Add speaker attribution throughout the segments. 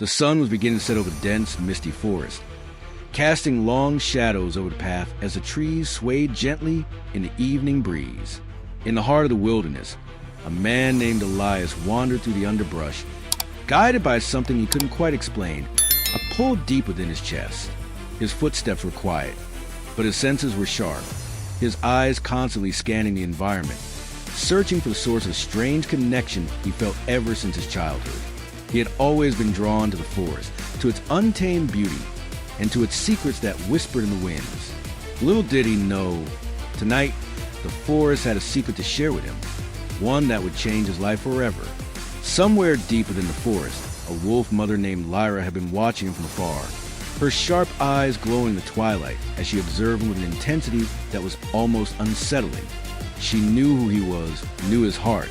Speaker 1: The sun was beginning to set over the dense, misty forest, casting long shadows over the path as the trees swayed gently in the evening breeze. In the heart of the wilderness, a man named Elias wandered through the underbrush, guided by something he couldn't quite explain, a pull deep within his chest. His footsteps were quiet, but his senses were sharp, his eyes constantly scanning the environment, searching for the source of a strange connection he felt ever since his childhood. He had always been drawn to the forest, to its untamed beauty, and to its secrets that whispered in the winds. Little did he know, tonight, the forest had a secret to share with him, one that would change his life forever. Somewhere deep within the forest, a wolf mother named Lyra had been watching him from afar, her sharp eyes glowing in the twilight as she observed him with an intensity that was almost unsettling. She knew who he was, knew his heart,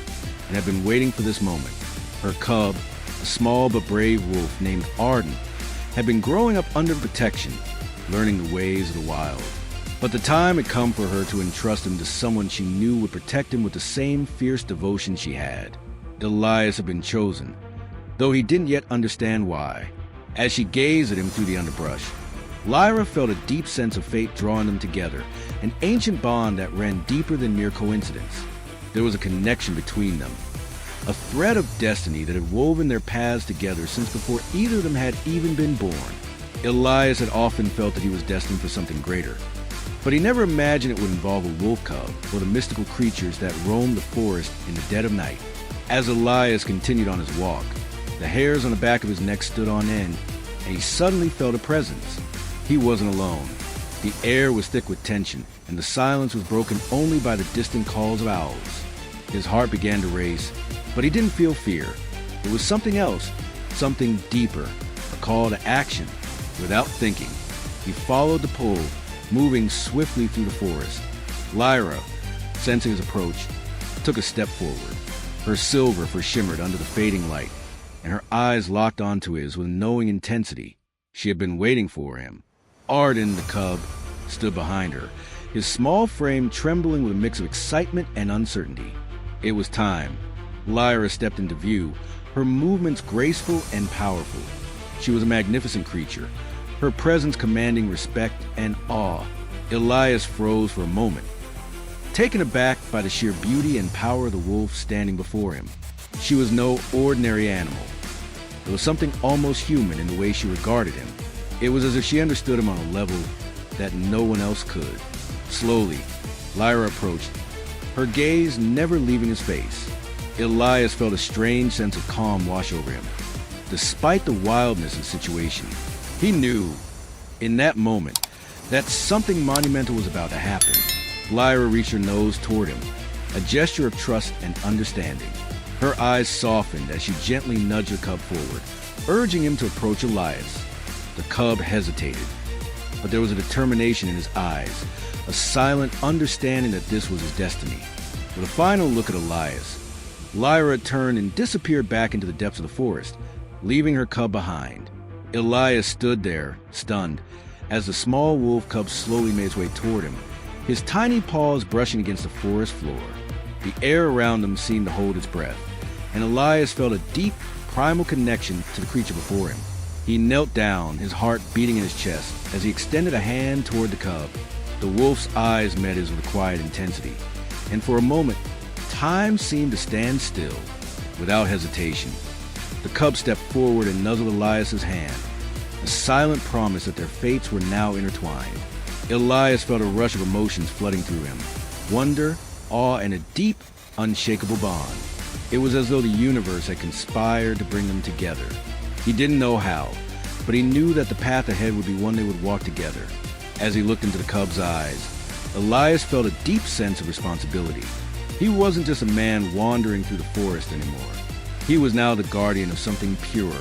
Speaker 1: and had been waiting for this moment. Her cub, a small but brave wolf named Ardin, had been growing up under protection, learning the ways of the wild. But the time had come for her to entrust him to someone she knew would protect him with the same fierce devotion she had. Elias had been chosen, though he didn't yet understand why. As she gazed at him through the underbrush, Lyra felt a deep sense of fate drawing them together, an ancient bond that ran deeper than mere coincidence. There was a connection between them, a thread of destiny that had woven their paths together since before either of them had even been born. Elias had often felt that he was destined for something greater, but he never imagined it would involve a wolf cub or the mystical creatures that roamed the forest in the dead of night. As Elias continued on his walk, the hairs on the back of his neck stood on end, and he suddenly felt a presence. He wasn't alone. The air was thick with tension, and the silence was broken only by the distant calls of owls. His heart began to race, but he didn't feel fear. It was something else, something deeper, a call to action. Without thinking, he followed the pull, moving swiftly through the forest. Lyra, sensing his approach, took a step forward. Her silver shimmered under the fading light, and her eyes locked onto his with knowing intensity. She had been waiting for him. Ardin, the cub, stood behind her, his small frame trembling with a mix of excitement and uncertainty. It was time. Lyra stepped into view, her movements graceful and powerful. She was a magnificent creature, her presence commanding respect and awe. Elias froze for a moment, taken aback by the sheer beauty and power of the wolf standing before him. She was no ordinary animal. There was something almost human in the way she regarded him. It was as if she understood him on a level that no one else could. Slowly, Lyra approached, her gaze never leaving his face. Elias felt a strange sense of calm wash over him. Despite the wildness of the situation, he knew, in that moment, that something monumental was about to happen. Lyra reached her nose toward him, a gesture of trust and understanding. Her eyes softened as she gently nudged her cub forward, urging him to approach Elias. The cub hesitated, but there was a determination in his eyes, a silent understanding that this was his destiny. With a final look at Elias, Lyra turned and disappeared back into the depths of the forest, leaving her cub behind. Elias stood there, stunned, as the small wolf cub slowly made its way toward him, his tiny paws brushing against the forest floor. The air around them seemed to hold its breath, and Elias felt a deep, primal connection to the creature before him. He knelt down, his heart beating in his chest, as he extended a hand toward the cub. The wolf's eyes met his with a quiet intensity, and for a moment, time seemed to stand still. Without hesitation, the cub stepped forward and nuzzled Elias's hand, a silent promise that their fates were now intertwined. Elias felt a rush of emotions flooding through him, wonder, awe, and a deep, unshakable bond. It was as though the universe had conspired to bring them together. He didn't know how, but he knew that the path ahead would be one they would walk together. As he looked into the cub's eyes, Elias felt a deep sense of responsibility. He wasn't just a man wandering through the forest anymore. He was now the guardian of something pure,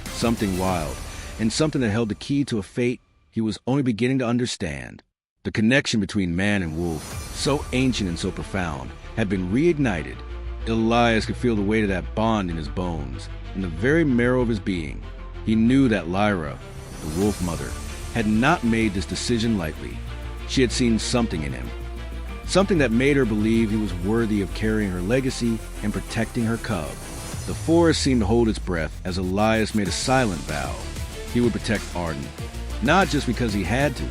Speaker 1: something wild, and something that held the key to a fate he was only beginning to understand. The connection between man and wolf, so ancient and so profound, had been reignited. Elias could feel the weight of that bond in his bones, in the very marrow of his being. He knew that Lyra, the wolf mother, had not made this decision lightly. She had seen something in him, something that made her believe he was worthy of carrying her legacy and protecting her cub. The forest seemed to hold its breath as Elias made a silent vow. He would protect Ardin, not just because he had to,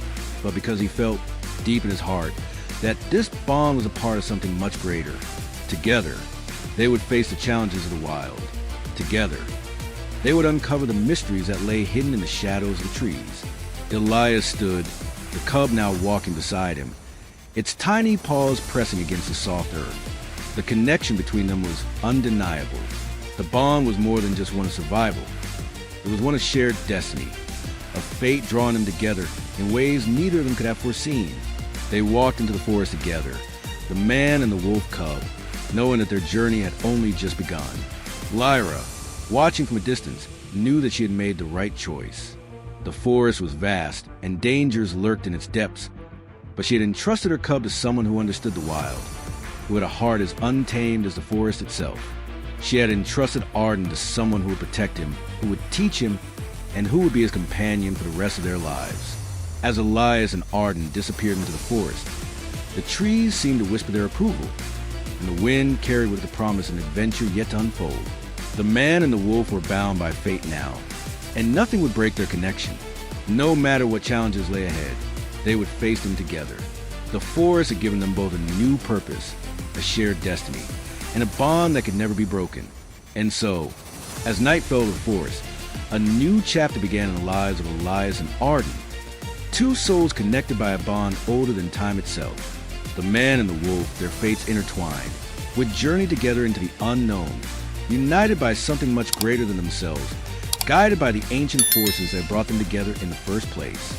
Speaker 1: but because he felt deep in his heart that this bond was a part of something much greater. Together, they would face the challenges of the wild. Together, they would uncover the mysteries that lay hidden in the shadows of the trees. Elias stood, the cub now walking beside him, its tiny paws pressing against the soft earth. The connection between them was undeniable. The bond was more than just one of survival. It was one of shared destiny, of fate drawing them together in ways neither of them could have foreseen. They walked into the forest together, the man and the wolf cub, knowing that their journey had only just begun. Lyra, watching from a distance, knew that she had made the right choice. The forest was vast, and dangers lurked in its depths, but she had entrusted her cub to someone who understood the wild, who had a heart as untamed as the forest itself. She had entrusted Ardin to someone who would protect him, who would teach him, and who would be his companion for the rest of their lives. As Elias and Ardin disappeared into the forest, the trees seemed to whisper their approval, and the wind carried with it the promise of an adventure yet to unfold. The man and the wolf were bound by fate now, and nothing would break their connection. No matter what challenges lay ahead, they would face them together. The forest had given them both a new purpose, a shared destiny, and a bond that could never be broken. And so, as night fell over the forest, a new chapter began in the lives of Elias and Ardin, two souls connected by a bond older than time itself. The man and the wolf, their fates intertwined, would journey together into the unknown, united by something much greater than themselves, guided by the ancient forces that brought them together in the first place.